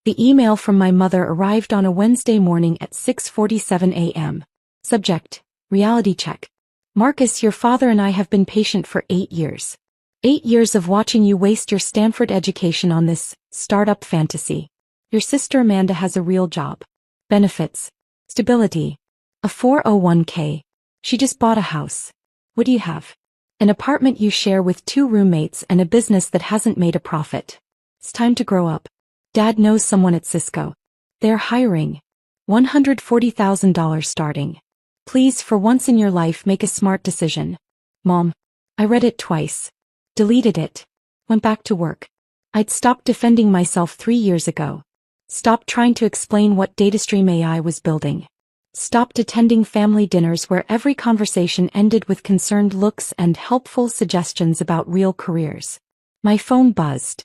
The email from my mother arrived on a Wednesday morning at 6:47 a.m. Subject: Reality check. Marcus, your father and I have been patient for 8 years. 8 years of watching you waste your Stanford education on this startup fantasy. Your sister Amanda has a real job. Benefits. Stability. A 401k. She just bought a house. What do you have? An apartment you share with 2 roommates and a business that hasn't made a profit. It's time to grow up. Dad knows someone at Cisco. They're hiring. $140,000 starting. Please, for once in your life, make a smart decision. Mom. I read it twice. Deleted it. Went back to work. I'd stopped defending myself 3 years ago. Stopped trying to explain what datastream AI was building. Stopped attending family dinners where every conversation ended with concerned looks and helpful suggestions about real careers. My phone buzzed.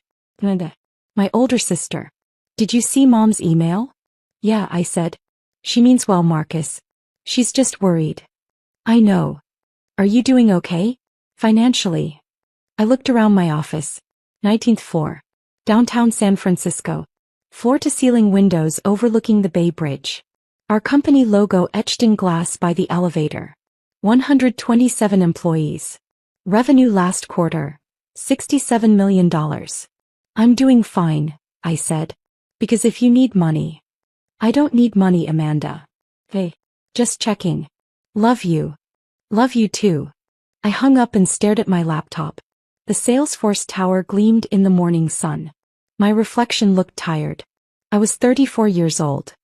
My older sister. Did you see Mom's email? Yeah, I said. She means well, Marcus. She's just worried. I know. Are you doing okay? Financially. I looked around my office. 19th floor. Downtown San Francisco. Floor-to-ceiling windows overlooking the Bay Bridge. Our company logo etched in glass by the elevator. 127 employees. Revenue last quarter, $67 million. I'm doing fine, I said. Because if you need money. I don't need money, Amanda. Hey. Just checking. Love you. Love you too. I hung up and stared at my laptop. The Salesforce tower gleamed in the morning sun. My reflection looked tired. I was 34 years old.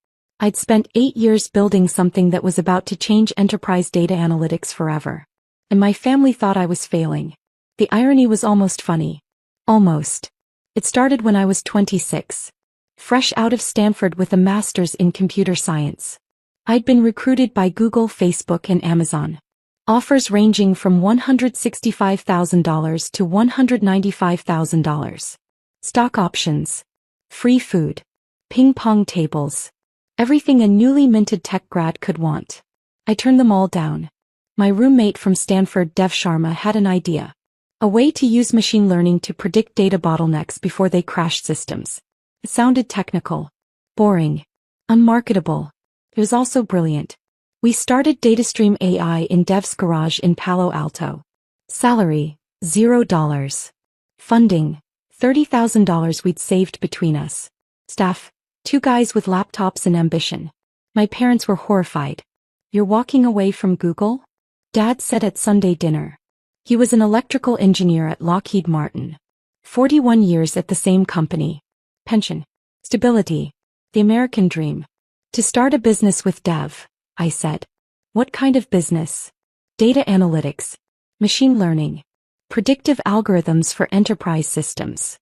I'd spent 8 years building something that was about to change enterprise data analytics forever. And my family thought I was failing. The irony was almost funny. Almost. It started when I was 26. Fresh out of Stanford with a master's in computer science. I'd been recruited by Google, Facebook, and Amazon. Offers ranging from $165,000 to $195,000. Stock options. Free food. Ping pong tables. Everything a newly minted tech grad could want. I turned them all down. My roommate from Stanford, Dev Sharma, had an idea. A way to use machine learning to predict data bottlenecks before they crashed systems. It sounded technical. Boring. Unmarketable. It was also brilliant. We started Datastream AI in Dev's garage in Palo Alto. Salary, $0. Funding, $30,000 we'd saved between us. Staff, 2 guys with laptops and ambition. My parents were horrified. You're walking away from Google? Dad said at Sunday dinner. He was an electrical engineer at Lockheed Martin. 41 years at the same company. Pension. Stability. The American dream. To start a business with Dev, I said. What kind of business? Data analytics. Machine learning. Predictive algorithms for enterprise systems.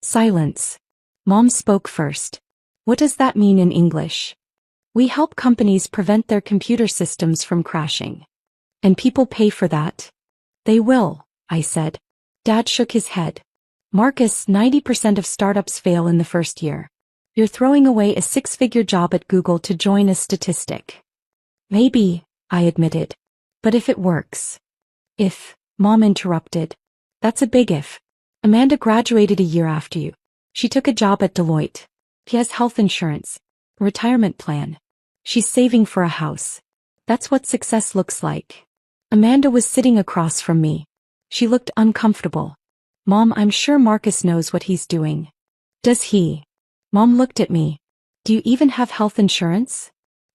Silence. Mom spoke first. What does that mean in English? We help companies prevent their computer systems from crashing. And people pay for that? They will, I said. Dad shook his head. Marcus, 90% of startups fail in the first year. You're throwing away a 6-figure job at Google to join a statistic. Maybe, I admitted. But if it works. If, Mom interrupted. That's a big if. Amanda graduated a year after you. She took a job at Deloitte. She has health insurance. A retirement plan. She's saving for a house. That's what success looks like. Amanda was sitting across from me. She looked uncomfortable. Mom, I'm sure Marcus knows what he's doing. Does he? Mom looked at me. Do you even have health insurance?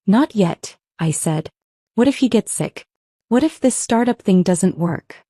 Not yet, I said. What if he gets sick? What if this startup thing doesn't work?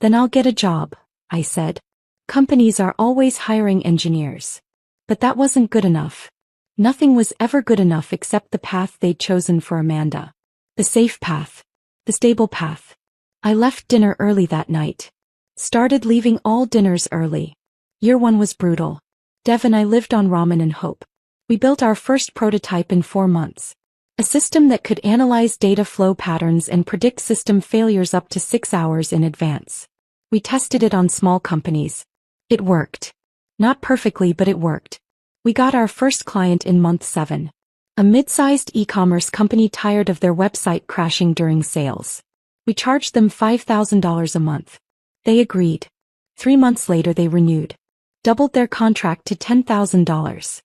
Then I'll get a job, I said. Companies are always hiring engineers. But that wasn't good enough. Nothing was ever good enough except the path they'd chosen for Amanda. The safe path. The stable path. I left dinner early that night. Started leaving all dinners early. Year 1 was brutal. Dev and I lived on ramen and hope. We built our first prototype in 4 months. A system that could analyze data flow patterns and predict system failures up to 6 hours in advance. We tested it on small companies. It worked. Not perfectly, but it worked. We got our first client in month 7. A mid-sized e-commerce company tired of their website crashing during sales. We charged them $5,000 a month. They agreed. 3 months later they renewed. Doubled their contract to $10,000.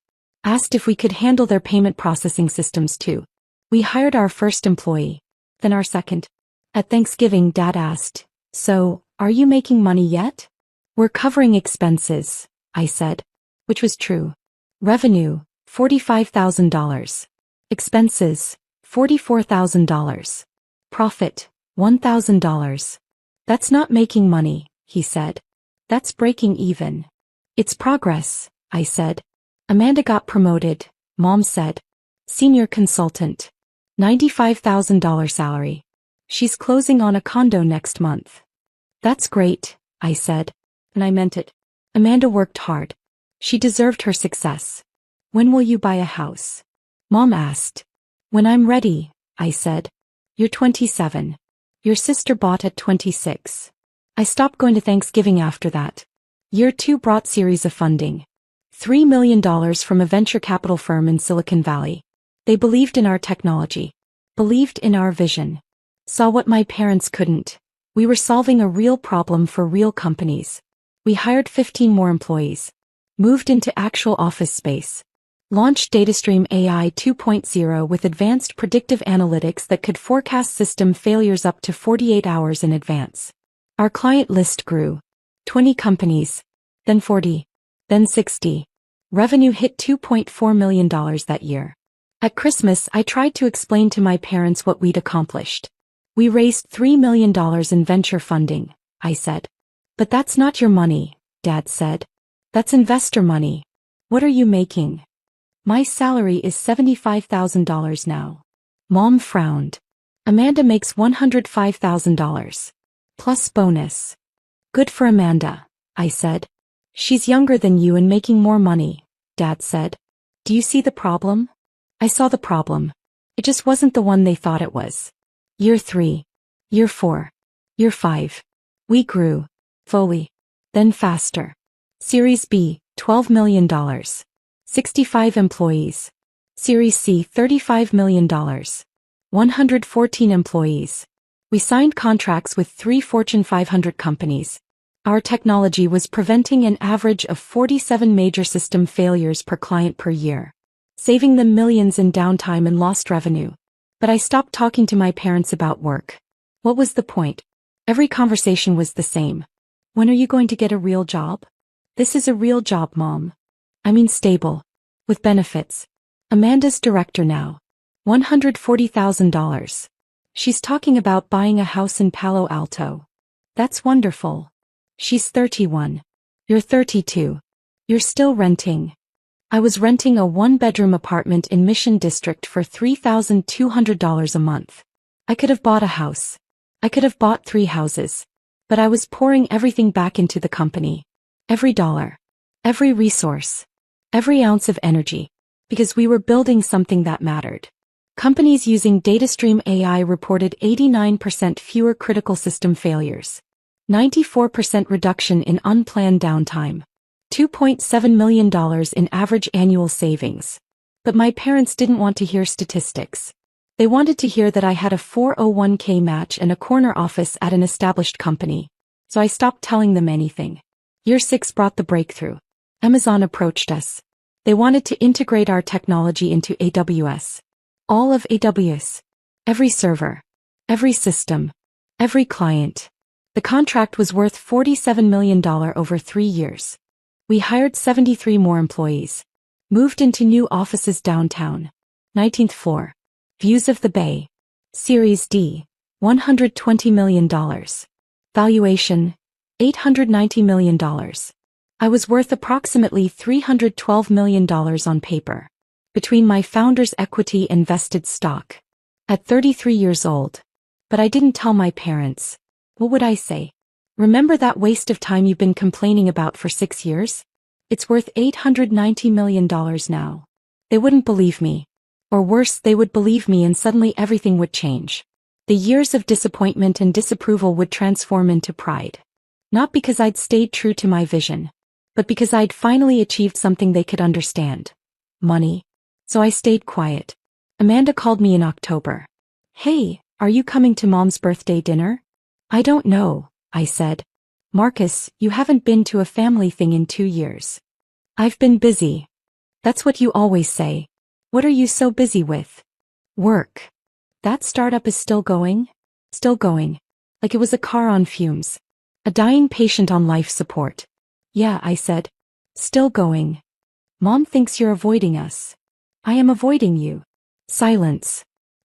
Asked if we could handle their payment processing systems too. We hired our first employee, then our second. At Thanksgiving, Dad asked, "So, are you making money yet?" "We're covering expenses," I said. Which was true. Revenue, $45,000. Expenses, $44,000. Profit, $1,000. "That's not making money," he said. "That's breaking even." "It's progress," I said. Amanda got promoted, Mom said. Senior consultant. $95,000 salary. She's closing on a condo next month. "That's great," I said. And I meant it. Amanda worked hard. She deserved her success. "When will you buy a house?" Mom asked. "When I'm ready," I said. "You're 27. Your sister bought at 26. I stopped going to Thanksgiving after that. Year 2 brought series of funding. $3 million from a venture capital firm in Silicon Valley. They believed in our technology. Believed in our vision. Saw what my parents couldn't. We were solving a real problem for real companies. We hired 15 more employees. Moved into actual office space. Launched DataStream AI 2.0 with advanced predictive analytics that could forecast system failures up to 48 hours in advance. Our client list grew. 20 companies. Then 40. Then 60. Revenue hit $2.4 million that year. At Christmas, I tried to explain to my parents what we'd accomplished. "We raised $3 million in venture funding," I said. "But that's not your money," Dad said. "That's investor money. What are you making?" "My salary is $75,000 now." Mom frowned. "Amanda makes $105,000. Plus bonus." "Good for Amanda," I said. "She's younger than you and making more money," Dad said. "Do you see the problem?" I saw the problem. It just wasn't the one they thought it was. Year 3. Year 4. Year 5. We grew. Slowly. Then faster. Series B, $12 million. 65 employees. Series C, $35 million. 114 employees. We signed contracts with 3 Fortune 500 companies. Our technology was preventing an average of 47 major system failures per client per year, saving them millions in downtime and lost revenue. But I stopped talking to my parents about work. What was the point? Every conversation was the same. "When are you going to get a real job?" "This is a real job, Mom. I mean stable. With benefits. Amanda's director now. $140,000. She's talking about buying a house in Palo Alto. That's wonderful. She's 31. You're 32. You're still renting." I was renting a 1-bedroom apartment in Mission District for $3,200 a month. I could have bought a house. I could have bought 3 houses. But I was pouring everything back into the company. Every dollar. Every resource. Every ounce of energy. Because we were building something that mattered. Companies using DataStream AI reported 89% fewer critical system failures. 94% reduction in unplanned downtime. $2.7 million in average annual savings. But my parents didn't want to hear statistics. They wanted to hear that I had a 401k match and a corner office at an established company. So I stopped telling them anything. Year 6 brought the breakthrough. Amazon approached us. They wanted to integrate our technology into AWS. All of AWS. Every server. Every system. Every client. The contract was worth $47 million over 3 years. We hired 73 more employees. Moved into new offices downtown. 19th floor. Views of the Bay. Series D. $120 million. Valuation. $890 million. I was worth approximately $312 million on paper. Between my founder's equity and vested stock. At 33 years old. But I didn't tell my parents. What would I say? "Remember that waste of time you've been complaining about for 6 years? It's worth $890 million now." They wouldn't believe me. Or worse, they would believe me and suddenly everything would change. The years of disappointment and disapproval would transform into pride. Not because I'd stayed true to my vision. But because I'd finally achieved something they could understand. Money. So I stayed quiet. Amanda called me in October. "Hey, are you coming to Mom's birthday dinner?" "I don't know," I said. "Marcus, you haven't been to a family thing in 2 years." "I've been busy." That's what you always say. What are you so busy with? Work. That startup is still going? Still going. Like it was a car on fumes. A dying patient on life support. Yeah, I said. Still going. Mom thinks you're avoiding us. I am avoiding you. Silence.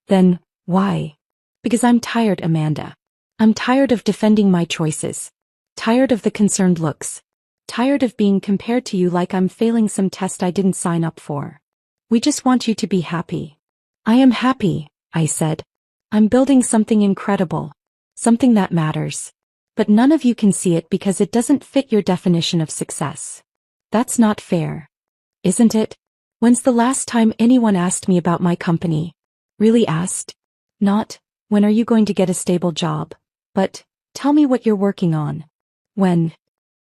Then, why? Because I'm tired, Amanda. I'm tired of defending my choices. Tired of the concerned looks. Tired of being compared to you like I'm failing some test I didn't sign up for. We just want you to be happy. I am happy, I said. I'm building something incredible. Something that matters. But none of you can see it because it doesn't fit your definition of success. That's not fair. Isn't it? When's the last time anyone asked me about my company? Really asked? Not, when are you going to get a stable job? But, tell me what you're working on. When?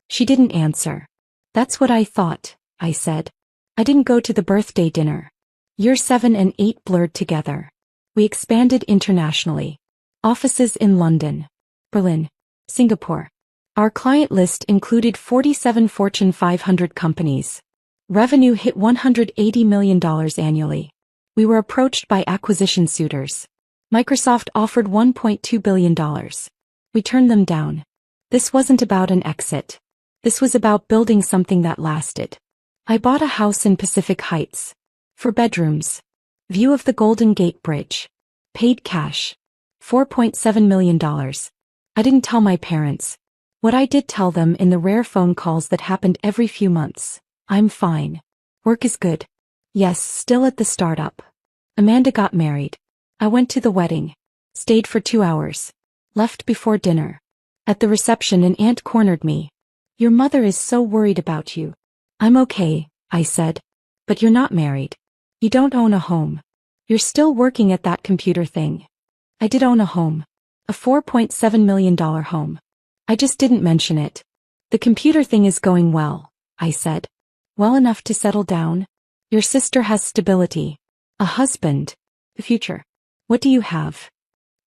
She didn't answer. That's what I thought, I said. I didn't go to the birthday dinner. Year 7 and 8 blurred together. We expanded internationally. Offices in London, Berlin, Singapore. Our client list included 47 Fortune 500 companies. Revenue hit $180 million annually. We were approached by acquisition suitors. Microsoft offered $1.2 billion. We turned them down. This wasn't about an exit. This was about building something that lasted. I bought a house in Pacific Heights. 4 bedrooms. View of the Golden Gate Bridge. Paid cash. $4.7 million. I didn't tell my parents. What I did tell them in the rare phone calls that happened every few months. I'm fine. Work is good. Yes, still at the startup. Amanda got married. I went to the wedding. Stayed for 2 hours. Left before dinner. At the reception, an aunt cornered me. Your mother is so worried about you. I'm okay, I said. But you're not married. You don't own a home. You're still working at that computer thing. I did own a home. A $4.7 million home. I just didn't mention it. The computer thing is going well, I said. Well enough to settle down? Your sister has stability. A husband. A future. What do you have?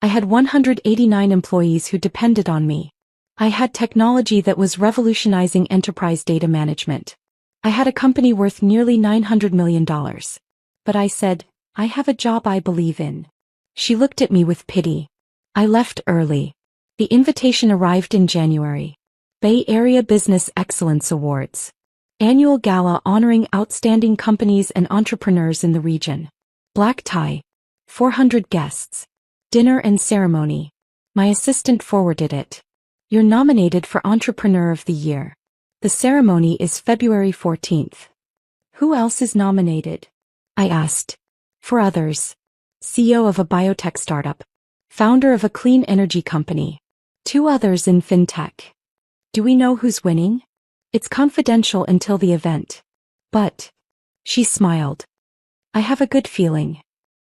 I had 189 employees who depended on me. I had technology that was revolutionizing enterprise data management. I had a company worth nearly $900 million. But I said, I have a job I believe in. She looked at me with pity. I left early. The invitation arrived in January. Bay Area Business Excellence Awards. Annual gala honoring outstanding companies and entrepreneurs in the region. Black tie. 400 guests. Dinner and ceremony. My assistant forwarded it. You're nominated for Entrepreneur of the Year. The ceremony is February 14th. Who else is nominated? I asked. 4 others. CEO of a biotech startup. Founder of a clean energy company. 2 others in fintech. Do we know who's winning? It's confidential until the event. But. She smiled. I have a good feeling.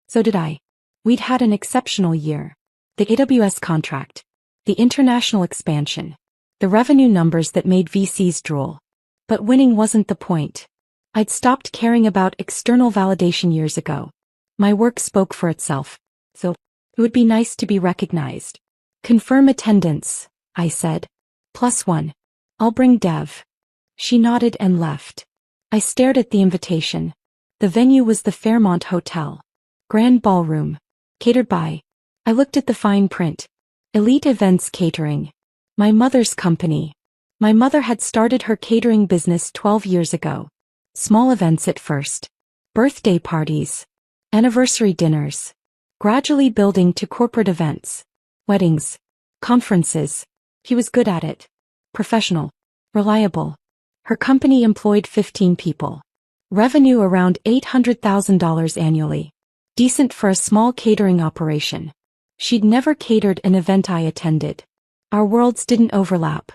So did I. We'd had an exceptional year. The AWS contract. The international expansion. The revenue numbers that made VCs drool. But winning wasn't the point. I'd stopped caring about external validation years ago. My work spoke for itself. So, it would be nice to be recognized. Confirm attendance, I said. +1. I'll bring Dev. She nodded and left. I stared at the invitation. The venue was the Fairmont Hotel. Grand ballroom. Catered by. I looked at the fine print. Elite Events Catering. My mother's company. My mother had started her catering business 12 years ago. Small events at first. Birthday parties. Anniversary dinners. Gradually building to corporate events. Weddings. Conferences. He was good at it. Professional. Reliable. Her company employed 15 people. Revenue around $800,000 annually. Decent for a small catering operation. She'd never catered an event I attended. Our worlds didn't overlap.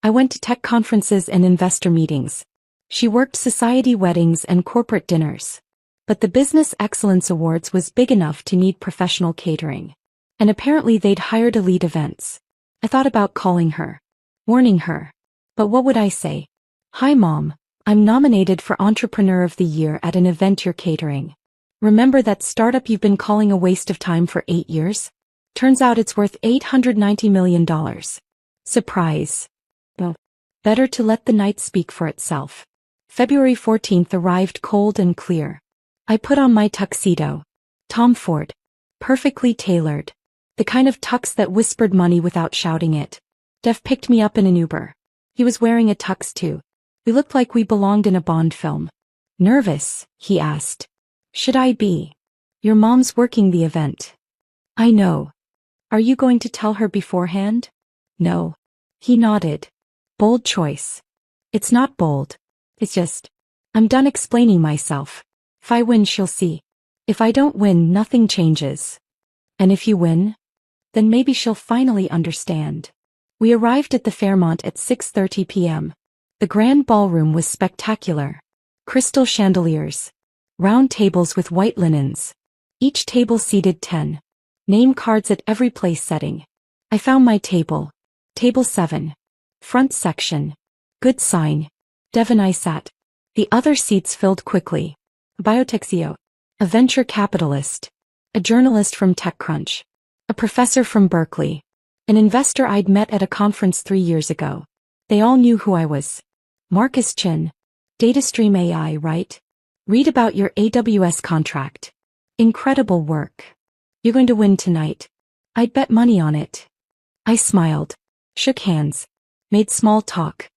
I went to tech conferences and investor meetings. She worked society weddings and corporate dinners. But the Business Excellence Awards was big enough to need professional catering. And apparently they'd hired Elite Events. I thought about calling her. Warning her. But what would I say? Hi Mom, I'm nominated for Entrepreneur of the Year at an event you're catering. Remember that startup you've been calling a waste of time for 8 years? Turns out it's worth $890 million. Surprise. Well, better to let the night speak for itself. February 14th arrived cold and clear. I put on my tuxedo. Tom Ford. Perfectly tailored. The kind of tux that whispered money without shouting it. Dev picked me up in an Uber. He was wearing a tux too. We looked like we belonged in a Bond film. Nervous? He asked. Should I be? Your mom's working the event. I know. Are you going to tell her beforehand? No. He nodded. Bold choice. It's not bold. It's just, I'm done explaining myself. If I win, she'll see. If I don't win, nothing changes. And if you win? Then maybe she'll finally understand. We arrived at the Fairmont at 6:30 p.m. The grand ballroom was spectacular. Crystal chandeliers. Round tables with white linens. Each table seated 10. Name cards at every place setting. I found my table. Table 7. Front section. Good sign. Dev and I sat. The other seats filled quickly. A biotech CEO. A venture capitalist. A journalist from TechCrunch. A professor from Berkeley. An investor I'd met at a conference 3 years ago. They all knew who I was. Marcus Chin. DataStream AI, right? Read about your AWS contract. Incredible work. You're going to win tonight. I'd bet money on it. I smiled. Shook hands. Made small talk.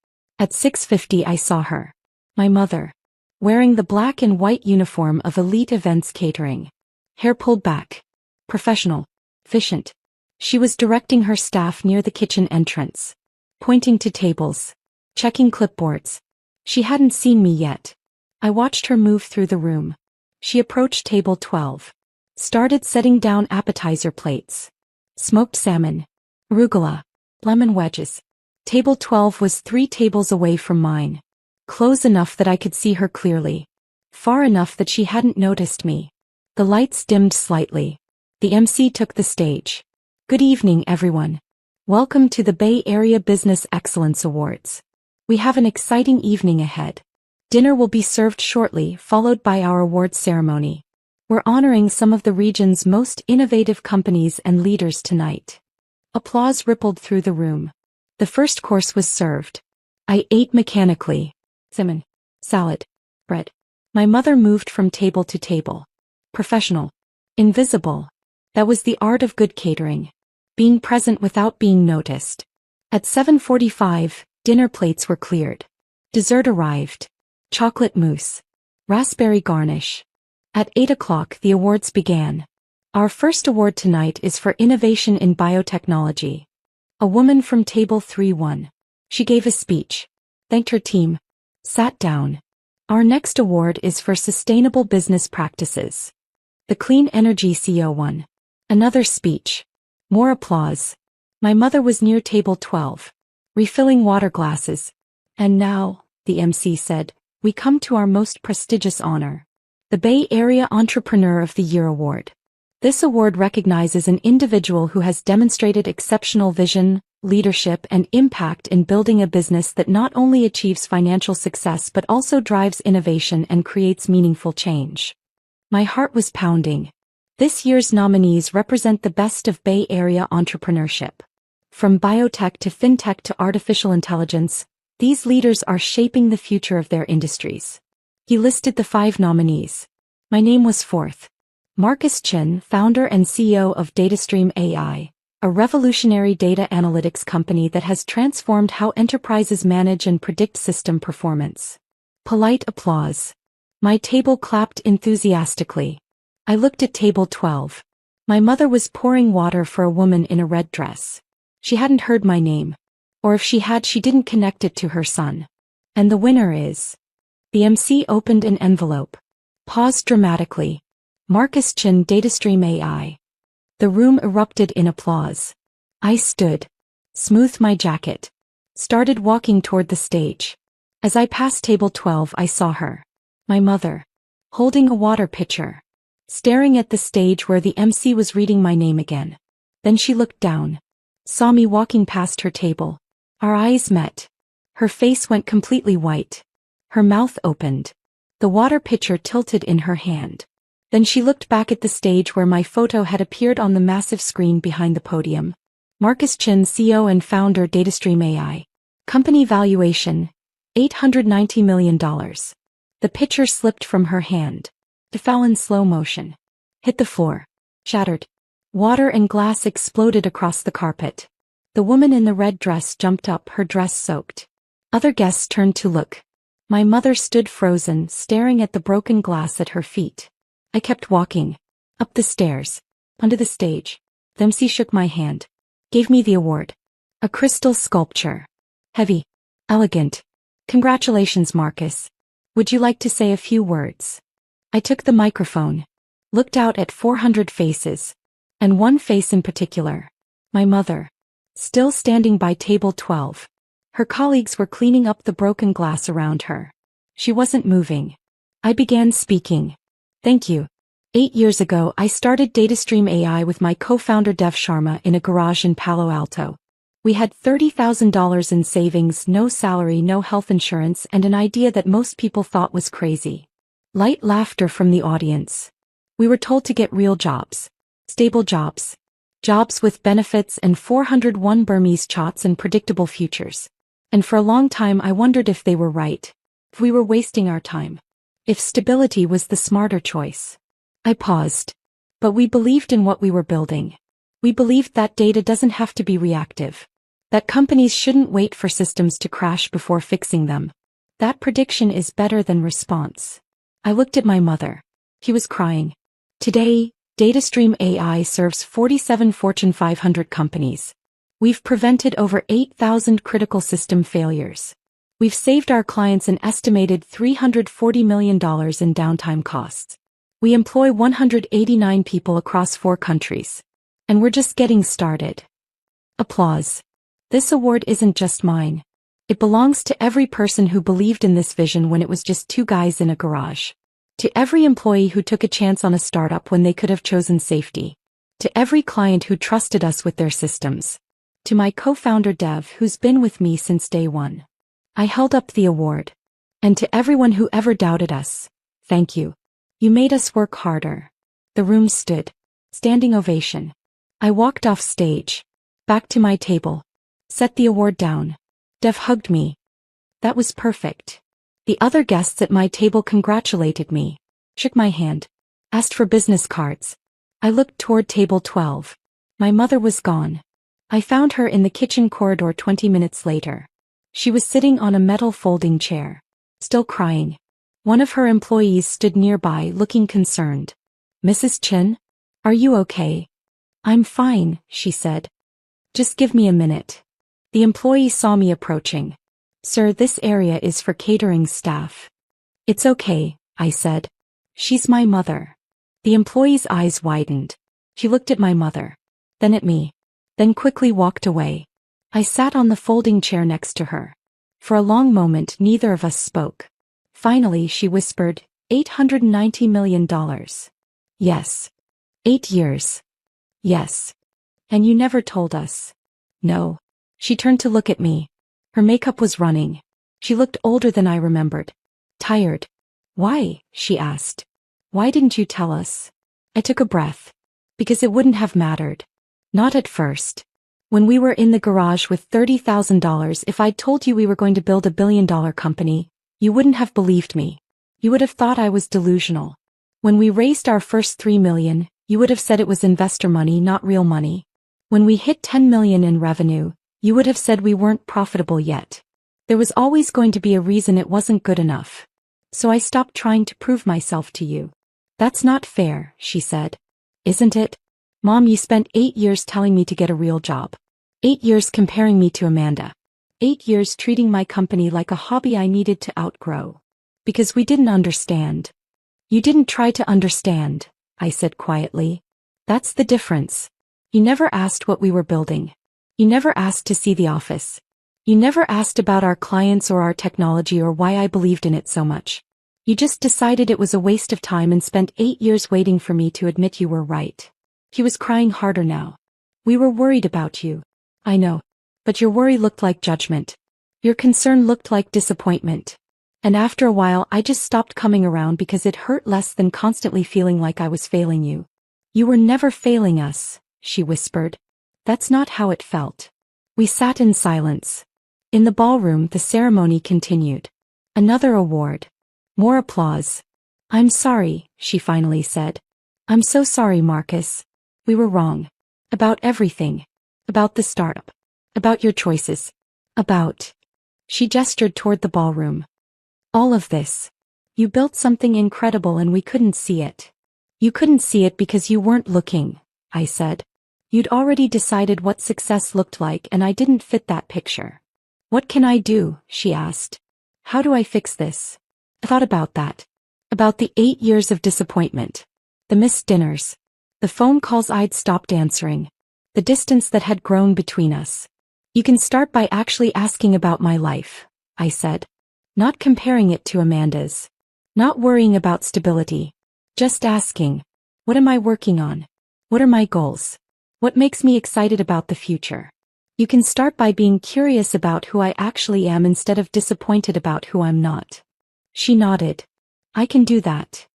At 6:50 I saw her. My mother. Wearing the black and white uniform of Elite Events Catering. Hair pulled back. Professional. Efficient. She was directing her staff near the kitchen entrance. Pointing to tables. Checking clipboards. She hadn't seen me yet. I watched her move through the room. She approached table 12. Started setting down appetizer plates. Smoked salmon. Arugula. Lemon wedges. Table 12 was 3 tables away from mine. Close enough that I could see her clearly. Far enough that she hadn't noticed me. The lights dimmed slightly. The MC took the stage. Good evening, everyone. Welcome to the Bay Area Business Excellence Awards. We have an exciting evening ahead. Dinner will be served shortly, followed by our awards ceremony. We're honoring some of the region's most innovative companies and leaders tonight. Applause rippled through the room. The first course was served. I ate mechanically. Salmon. Salad. Bread. My mother moved from table to table. Professional. Invisible. That was the art of good catering. Being present without being noticed. At 7:45, dinner plates were cleared. Dessert arrived. Chocolate mousse. Raspberry garnish. At 8 o'clock the awards began. Our first award tonight is for innovation in biotechnology. A woman from table 3 won. She gave a speech. Thanked her team. Sat down. Our next award is for sustainable business practices. The clean energy CEO won. Another speech. More applause. My mother was near table 12. Refilling water glasses. And now, the MC said, we come to our most prestigious honor. The Bay Area Entrepreneur of the Year Award. This award recognizes an individual who has demonstrated exceptional vision, leadership, and impact in building a business that not only achieves financial success but also drives innovation and creates meaningful change. My heart was pounding. This year's nominees represent the best of Bay Area entrepreneurship. From biotech to fintech to artificial intelligence, these leaders are shaping the future of their industries. He listed the 5 nominees. My name was fourth. Marcus Chin, founder and CEO of DataStream AI, a revolutionary data analytics company that has transformed how enterprises manage and predict system performance. Polite applause. My table clapped enthusiastically. I looked at table 12. My mother was pouring water for a woman in a red dress. She hadn't heard my name. Or if she had, she didn't connect it to her son. And the winner is... The MC opened an envelope. Paused dramatically. Marcus Chin, DataStream AI. The room erupted in applause. I stood. Smoothed my jacket. Started walking toward the stage. As I passed table 12 I saw her. My mother. Holding a water pitcher. Staring at the stage where the MC was reading my name again. Then she looked down. Saw me walking past her table. Our eyes met. Her face went completely white. Her mouth opened. The water pitcher tilted in her hand. Then she looked back at the stage where my photo had appeared on the massive screen behind the podium. Marcus Chin, CEO and founder, DataStream AI. Company valuation, $890 million. The pitcher slipped from her hand. It fell in slow motion. Hit the floor. Shattered. Water and glass exploded across the carpet. The woman in the red dress jumped up, her dress soaked. Other guests turned to look. My mother stood frozen, staring at the broken glass at her feet. I kept walking. Up the stairs. Onto the stage. The MC shook my hand. Gave me the award. A crystal sculpture. Heavy. Elegant. Congratulations, Marcus. Would you like to say a few words? I took the microphone. Looked out at 400 faces. And one face in particular. My mother. Still standing by table 12. Her colleagues were cleaning up the broken glass around her. She wasn't moving. I began speaking. Thank you. 8 years ago, I started DataStream AI with my co-founder Dev Sharma in a garage in Palo Alto. We had $30,000 in savings, no salary, no health insurance, and an idea that most people thought was crazy. Light laughter from the audience. We were told to get real jobs. Stable jobs. Jobs with benefits and 401 Burmese chots and predictable futures. And for a long time I wondered if they were right. If we were wasting our time. If stability was the smarter choice. I paused. But we believed in what we were building. We believed that data doesn't have to be reactive. That companies shouldn't wait for systems to crash before fixing them. That prediction is better than response. I looked at my mother. She was crying. Today, DataStream AI serves 47 Fortune 500 companies. We've prevented over 8,000 critical system failures. We've saved our clients an estimated $340 million in downtime costs. We employ 189 people across 4 countries. And we're just getting started. Applause. This award isn't just mine. It belongs to every person who believed in this vision when it was just 2 guys in a garage. To every employee who took a chance on a startup when they could have chosen safety. To every client who trusted us with their systems. To my co-founder Dev, who's been with me since day one. I held up the award. And to everyone who ever doubted us, thank you. You made us work harder. The room stood. Standing ovation. I walked off stage. Back to my table. Set the award down. Dev hugged me. That was perfect. The other guests at my table congratulated me. Shook my hand. Asked for business cards. I looked toward table 12. My mother was gone. I found her in the kitchen corridor 20 minutes later. She was sitting on a metal folding chair. Still crying. One of her employees stood nearby looking concerned. Mrs. Chin? Are you okay? I'm fine, she said. Just give me a minute. The employee saw me approaching. Sir, this area is for catering staff. It's okay, I said. She's my mother. The employee's eyes widened. She looked at my mother. Then at me. Then quickly walked away. I sat on the folding chair next to her. For a long moment neither of us spoke. Finally she whispered, $890 million. Yes. 8 years. Yes. And you never told us. No. She turned to look at me. Her makeup was running. She looked older than I remembered. Tired. Why? She asked. Why didn't you tell us? I took a breath. Because it wouldn't have mattered. Not at first. When we were in the garage with $30,000, if I'd told you we were going to build $1 billion company, you wouldn't have believed me. You would have thought I was delusional. When we raised our first $3 million, you would have said it was investor money, not real money. When we hit $10 million in revenue, you would have said we weren't profitable yet. There was always going to be a reason it wasn't good enough. So I stopped trying to prove myself to you. That's not fair, she said. Isn't it? Mom, you spent 8 years telling me to get a real job. 8 years comparing me to Amanda. 8 years treating my company like a hobby I needed to outgrow. Because we didn't understand. You didn't try to understand, I said quietly. That's the difference. You never asked what we were building. You never asked to see the office. You never asked about our clients or our technology or why I believed in it so much. You just decided it was a waste of time and spent 8 years waiting for me to admit you were right. He was crying harder now. We were worried about you. I know. But your worry looked like judgment. Your concern looked like disappointment. And after a while I just stopped coming around because it hurt less than constantly feeling like I was failing you. You were never failing us, she whispered. That's not how it felt. We sat in silence. In the ballroom the ceremony continued. Another award. More applause. I'm sorry, she finally said. I'm so sorry, Marcus. We were wrong. About everything. About the startup. About your choices. About. She gestured toward the ballroom. All of this. You built something incredible and we couldn't see it. You couldn't see it because you weren't looking, I said. You'd already decided what success looked like and I didn't fit that picture. What can I do? She asked. How do I fix this? I thought about that. About the 8 years of disappointment. The missed dinners. The phone calls I'd stopped answering. The distance that had grown between us. You can start by actually asking about my life, I said. Not comparing it to Amanda's. Not worrying about stability. Just asking, what am I working on? What are my goals? What makes me excited about the future? You can start by being curious about who I actually am instead of disappointed about who I'm not. She nodded. I can do that.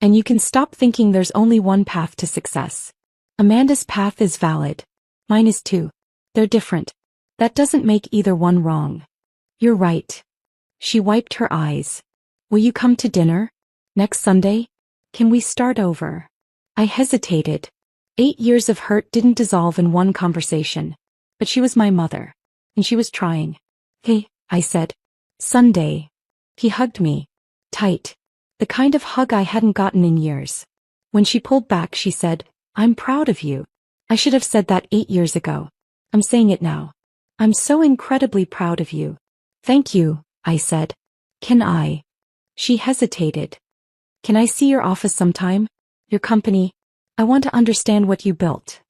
And you can stop thinking there's only one path to success. Amanda's path is valid. Mine is too. They're different. That doesn't make either one wrong. You're right. She wiped her eyes. Will you come to dinner? Next Sunday? Can we start over? I hesitated. 8 years of hurt didn't dissolve in one conversation. But she was my mother. And she was trying. Hey, I said. Sunday. He hugged me. Tight. The kind of hug I hadn't gotten in years. When she pulled back, she said, I'm proud of you. I should have said that 8 years ago. I'm saying it now. I'm so incredibly proud of you. Thank you, I said. Can I? She hesitated. Can I see your office sometime? Your company? I want to understand what you built.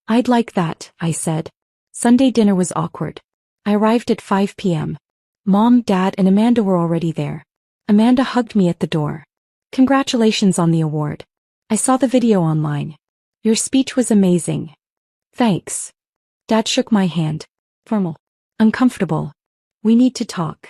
I'd like that, I said. Sunday dinner was awkward. I arrived at 5 p.m. Mom, Dad, and Amanda were already there. Amanda hugged me at the door. Congratulations on the award. I saw the video online. Your speech was amazing. Thanks. Dad shook my hand. Formal. Uncomfortable. We need to talk.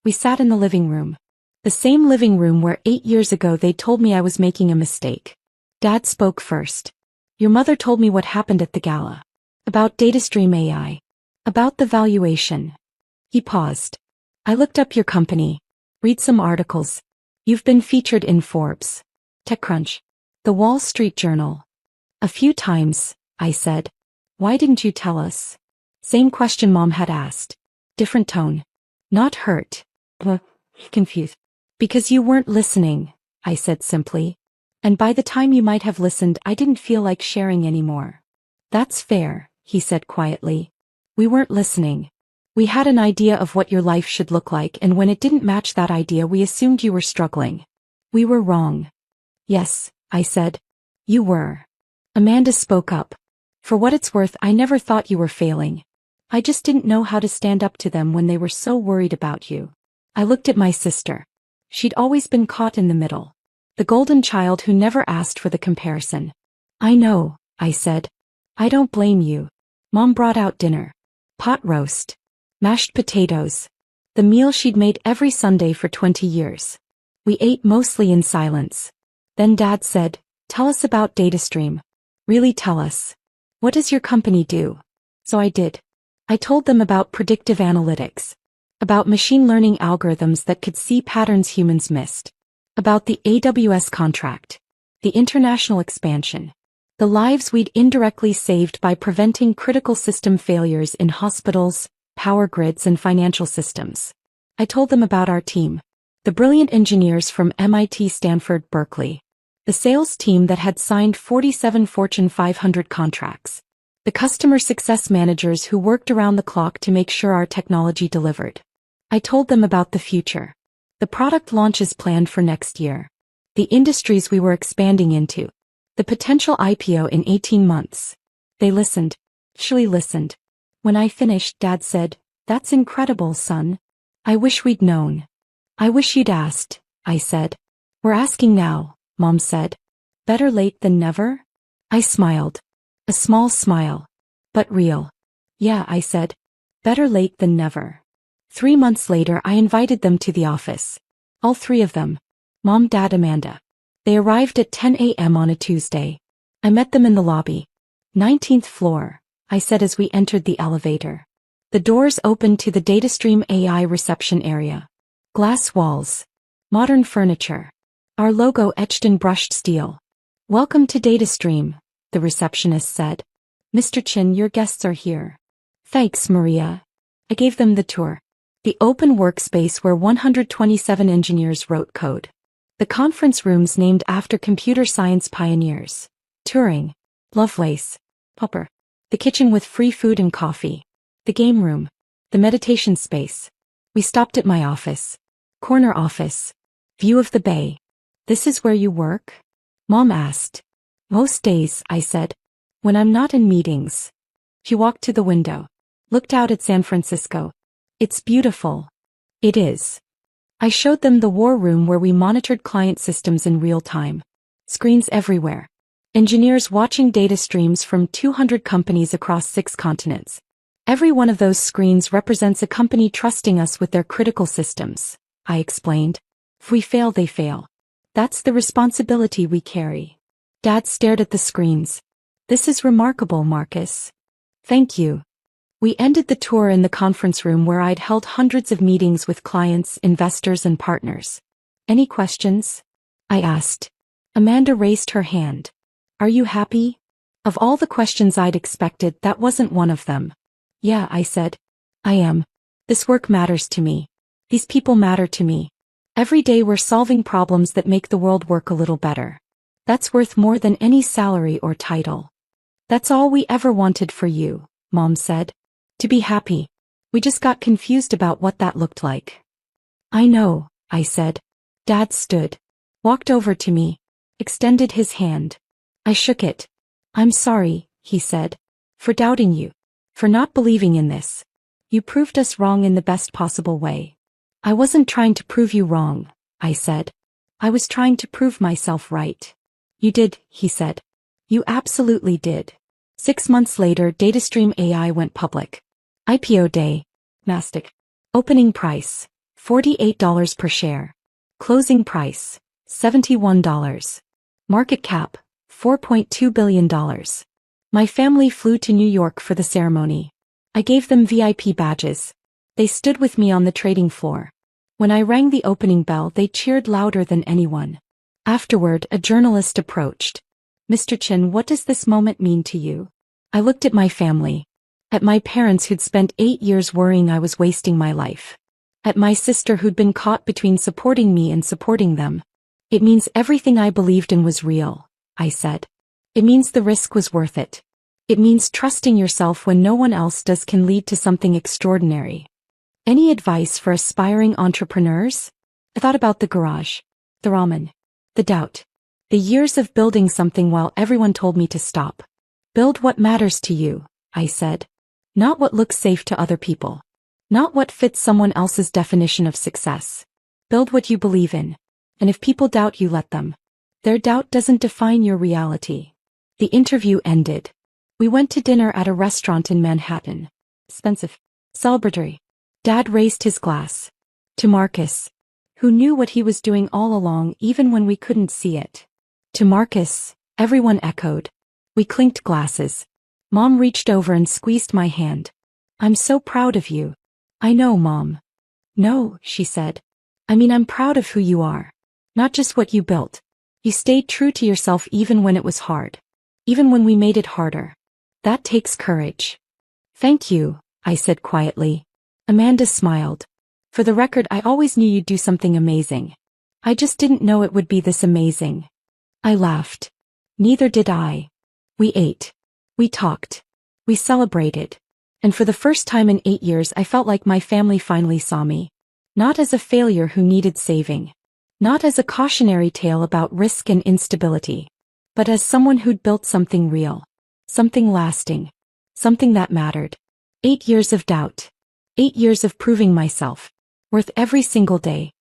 We sat in the living room. The same living room where 8 years ago they told me I was making a mistake. Dad spoke first. Your mother told me what happened at the gala. About DataStream AI. About the valuation. He paused. I looked up your company. Read some articles. You've been featured in Forbes, TechCrunch, The Wall Street Journal. A few times, I said. Why didn't you tell us? Same question Mom had asked. Different tone. Not hurt. Confused. Because you weren't listening, I said simply. And by the time you might have listened, I didn't feel like sharing anymore. That's fair, he said quietly. We weren't listening. We had an idea of what your life should look like, and when it didn't match that idea, we assumed you were struggling. We were wrong. Yes, I said. You were. Amanda spoke up. For what it's worth, I never thought you were failing. I just didn't know how to stand up to them when they were so worried about you. I looked at my sister. She'd always been caught in the middle. The golden child who never asked for the comparison. I know, I said. I don't blame you. Mom brought out dinner. Pot roast. Mashed potatoes. The meal she'd made every Sunday for 20 years. We ate mostly in silence. Then Dad said, tell us about DataStream. Really tell us. What does your company do? So I did. I told them about predictive analytics. About machine learning algorithms that could see patterns humans missed. About the AWS contract. The international expansion. The lives we'd indirectly saved by preventing critical system failures in hospitals, power grids, and financial systems. I told them about our team. The brilliant engineers from MIT, Stanford, Berkeley. The sales team that had signed 47 Fortune 500 contracts. The customer success managers who worked around the clock to make sure our technology delivered. I told them about the future. The product launches planned for next year. The industries we were expanding into. The potential IPO in 18 months. They listened. Actually listened. When I finished, Dad said, that's incredible, son. I wish we'd known. I wish you'd asked, I said. We're asking now, Mom said. Better late than never? I smiled. A small smile. But real. Yeah, I said. Better late than never. 3 months later, I invited them to the office. All three of them. Mom, Dad, Amanda. They arrived at 10 a.m. on a Tuesday. I met them in the lobby. 19th floor, I said as we entered the elevator. The doors opened to the DataStream AI reception area. Glass walls. Modern furniture. Our logo etched in brushed steel. Welcome to DataStream, the receptionist said. Mr. Chin, your guests are here. Thanks, Maria. I gave them the tour. The open workspace where 127 engineers wrote code. The conference rooms named after computer science pioneers. Turing. Lovelace. Popper. The kitchen with free food and coffee. The game room. The meditation space. We stopped at my office. Corner office. View of the bay. This is where you work? Mom asked. Most days, I said. When I'm not in meetings. She walked to the window. Looked out at San Francisco. It's beautiful. It is. I showed them the war room where we monitored client systems in real time. Screens everywhere. Engineers watching data streams from 200 companies across 6 continents. Every one of those screens represents a company trusting us with their critical systems, I explained. If we fail, they fail. That's the responsibility we carry. Dad stared at the screens. This is remarkable, Marcus. Thank you. We ended the tour in the conference room where I'd held hundreds of meetings with clients, investors, and partners. Any questions? I asked. Amanda raised her hand. Are you happy? Of all the questions I'd expected, that wasn't one of them. Yeah, I said. I am. This work matters to me. These people matter to me. Every day we're solving problems that make the world work a little better. That's worth more than any salary or title. That's all we ever wanted for you, Mom said. To be happy. We just got confused about what that looked like. I know, I said. Dad stood. Walked over to me. Extended his hand. I shook it. I'm sorry, he said. For doubting you. For not believing in this. You proved us wrong in the best possible way. I wasn't trying to prove you wrong, I said. I was trying to prove myself right. You did, he said. You absolutely did. 6 months later, DataStream AI went public. IPO day. Nasdaq. Opening price. $48 per share. Closing price. $71. Market cap. $4.2 billion. My family flew to New York for the ceremony. I gave them VIP badges. They stood with me on the trading floor. When I rang the opening bell, they cheered louder than anyone. Afterward, a journalist approached. Mr. Chin, what does this moment mean to you? I looked at my family. At my parents who'd spent 8 years worrying I was wasting my life. At my sister who'd been caught between supporting me and supporting them. It means everything I believed in was real, I said. It means the risk was worth it. It means trusting yourself when no one else does can lead to something extraordinary. Any advice for aspiring entrepreneurs? I thought about the garage, the ramen, the doubt, the years of building something while everyone told me to stop. Build what matters to you, I said. Not what looks safe to other people. Not what fits someone else's definition of success. Build what you believe in. And if people doubt you, let them. Their doubt doesn't define your reality. The interview ended. We went to dinner at a restaurant in Manhattan. Expensive. Celebratory. Dad raised his glass. To Marcus. Who knew what he was doing all along even when we couldn't see it. To Marcus, everyone echoed. We clinked glasses. Mom reached over and squeezed my hand. I'm so proud of you. I know, Mom. No, she said. I mean, I'm proud of who you are. Not just what you built. You stayed true to yourself even when it was hard. Even when we made it harder. That takes courage. Thank you, I said quietly. Amanda smiled. For the record, I always knew you'd do something amazing. I just didn't know it would be this amazing. I laughed. Neither did I. We ate. We talked. We celebrated. And for the first time in 8 years, I felt like my family finally saw me. Not as a failure who needed saving. Not as a cautionary tale about risk and instability. But as someone who'd built something real. Something lasting. Something that mattered. 8 years of doubt. 8 years of proving myself. Worth every single day.